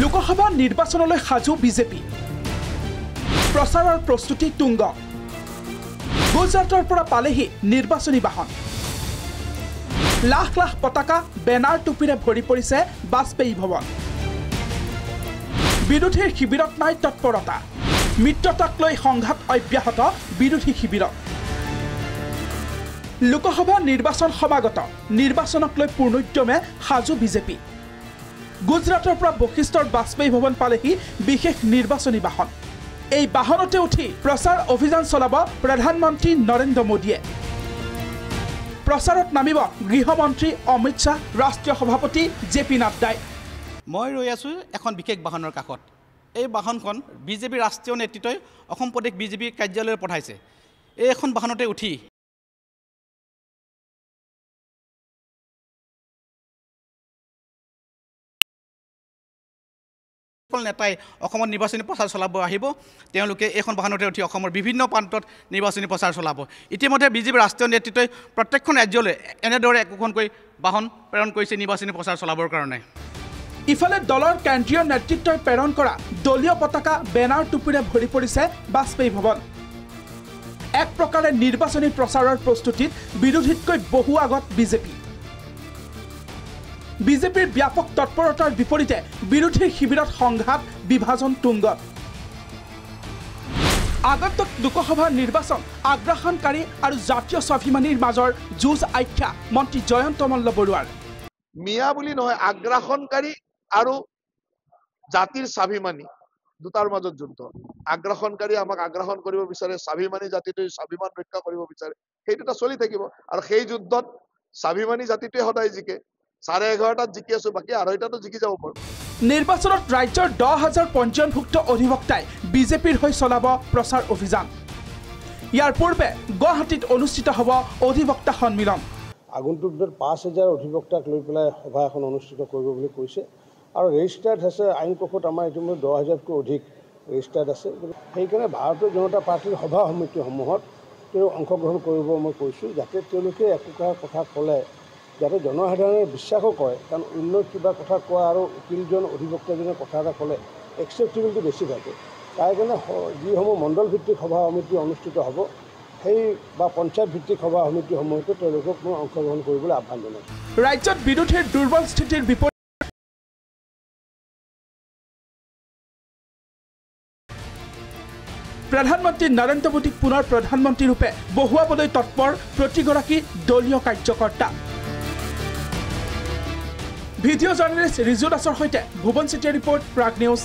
লোকসভা নিৰ্বাচনলৈ সাজু বিজেপি প্ৰচাৰৰ প্ৰস্তুতি তুংগ গুজৰাটৰ পৰা পালেহি নিৰ্বাচনী বাহন লাখ লাখ পতাকা বেনাৰ টুপিৰে ভৰি পৰিছে বাজপেয়ী ভৱন বিৰোধীৰ শিবিৰত নাই তৎপৰতা মিত্ৰতাক লৈ সংঘাত অব্যাহত বিৰোধী শিবিৰত লোকসভা নিৰ্বাচন সমাগত নিৰ্বাচনক লৈ পূৰ্ণোদ্যমে সাজু বিজেপি গুজৰাটৰ পৰা বশিষ্ঠৰ বাজপেয়ী ভৱন পালেহি বিশেষ নিৰ্বাচনী বাহন এই বাহনতে উঠি প্ৰচাৰ অভিযান চলাব প্ৰধানমন্ত্ৰী নৰেন্দ্ৰ মোদীয়ে প্ৰচাৰত নামিব গৃহমন্ত্ৰী অমিত শাহ ৰাষ্ট্ৰীয় সভাপতি জেপি নাড্ডাই মই ৰৈ আছো এখন বিশেষ বাহনৰ কাষত এই বাহনখন বিজেপি ৰাষ্ট্ৰীয় নেতৃত্বই অসম প্ৰদেশ বিজেপি কাৰ্যালয়লৈ পঠাইছে এই এখন বাহনতে উঠি নেতাই অসমত নিৰ্বাচনী প্ৰচাৰ চলাব আহিব তেওঁলোকে এখন বাহনতে উঠি অসমৰ বিভিন্ন প্ৰান্তত নিৰ্বাচনী প্ৰচাৰ চলাব ইতিমধ্যে বিজেপি ৰাষ্ট্ৰীয় নেতৃত্বই প্ৰত্যেকখন ৰাজ্যলৈ এনেদৰে একোখনকৈ বাহন প্ৰেৰণ কৰিছে নিৰ্বাচনী প্ৰচাৰ চলাবৰ কাৰণে ইফালে দলৰ কেন্দ্ৰীয় নেতৃত্বই প্ৰেৰণ কৰা দলীয় পতাকা বেনাৰ টুপিৰে ভৰি পৰিছে বাজপেয়ী ভৱন এক প্ৰকাৰে নিৰ্বাচনী প্ৰচাৰৰ প্ৰস্তুতিত বিৰোধীতকৈ বহু আগত বিজেপিৰ ব্যাপক তৎপৰতাৰ বিপৰীতে বিৰোধীৰ শিবিৰত সংঘাত বিভাজন তুংগত আগন্তুক লোকসভা নিৰ্বাচন আগ্ৰাসনকাৰী আৰু জাতীয় স্বাভিমানীৰ মাজৰ যুঁজ আখ্যা মন্ত্ৰী জয়ন্ত মল্ল বৰুৱাৰ মিয়া বুলি নহয় আগ্ৰাসনকাৰী আৰু জাতিৰ স্বাভিমানী দুটাৰ মাজত যুদ্ধ আগ্ৰাসনকাৰী আমাক আগ্ৰাসন কৰিব বিচাৰে স্বাভিমানী জাতিটোৰ স্বাভিমান ৰক্ষা কৰিব বিচাৰে সেইটোটা চলি থাকিব আৰু সেই যুদ্ধত স্বাভিমানী জাতিটোৱে সদায় জিকে 11:30 জিকি আছো বাকি 2:30 জিকি যাব পাৰো নিৰ্বাচনত ৰাজ্যৰ 10,000 পঞ্জীয়নভুক্ত অধিবক্তাই বিজেপিৰ হৈ চলাব প্ৰচাৰ অভিযান ইয়াৰ পূৰ্বে গুৱাহাটীত অনুষ্ঠিত হ'ব অধিবক্তা সন্মিলন আগন্তুক 5,000 অধিবক্তাক লৈ পেলাই সভা এখন অনুষ্ঠিত কৰিব বুলি কৈছে আৰু ৰেজিষ্টাৰ্ড আছে আইন কোষত আমাৰ ইতিমধ্যে 10,000তকৈ অধিক ৰেজিষ্টাৰ্ড আছে সেইকাৰণে ভাৰতীয় জনতা পাৰ্টিৰ সভা সমিতিসমূহত তেওঁ অংশগ্ৰহণ কৰিব মই কৈছোঁ যাতে তেওঁলোকে একোটা কথা ক'লে যাতে জনসাধাৰণে বিশ্বাসো কৰে কাৰণ অন্য কিবা কথা কোৱা আৰু উকিলজন অধিবক্তাজনে কথা এটা ক'লে একচেপ্টেবিলিটি বেছি থাকে তাৰ কাৰণে যিসমূহ মণ্ডল ভিত্তিক সভা সমিতি অনুষ্ঠিত হ'ব সেই বা পঞ্চায়ত ভিত্তিক সভা সমিতিসমূহতো তেওঁলোকক মই অংশগ্ৰহণ কৰিবলৈ আহ্বান জনাইছোঁ ৰাজ্যত বিৰোধীৰ দুৰ্বল স্থিতিৰ বিপৰীতে প্ৰধানমন্ত্ৰী নৰেন্দ্ৰ মোদীক পুনৰ প্ৰধানমন্ত্ৰী ৰূপে বহুৱাবলৈ তৎপৰ প্ৰতিগৰাকী দলীয় কাৰ্যকৰ্তা ভিডিঅ' জাৰ্নেলিষ্ট ৰিজু দাসৰ সৈতে ভুৱন চেতিয়াৰ ৰিপৰ্ট প্ৰাগ নিউজ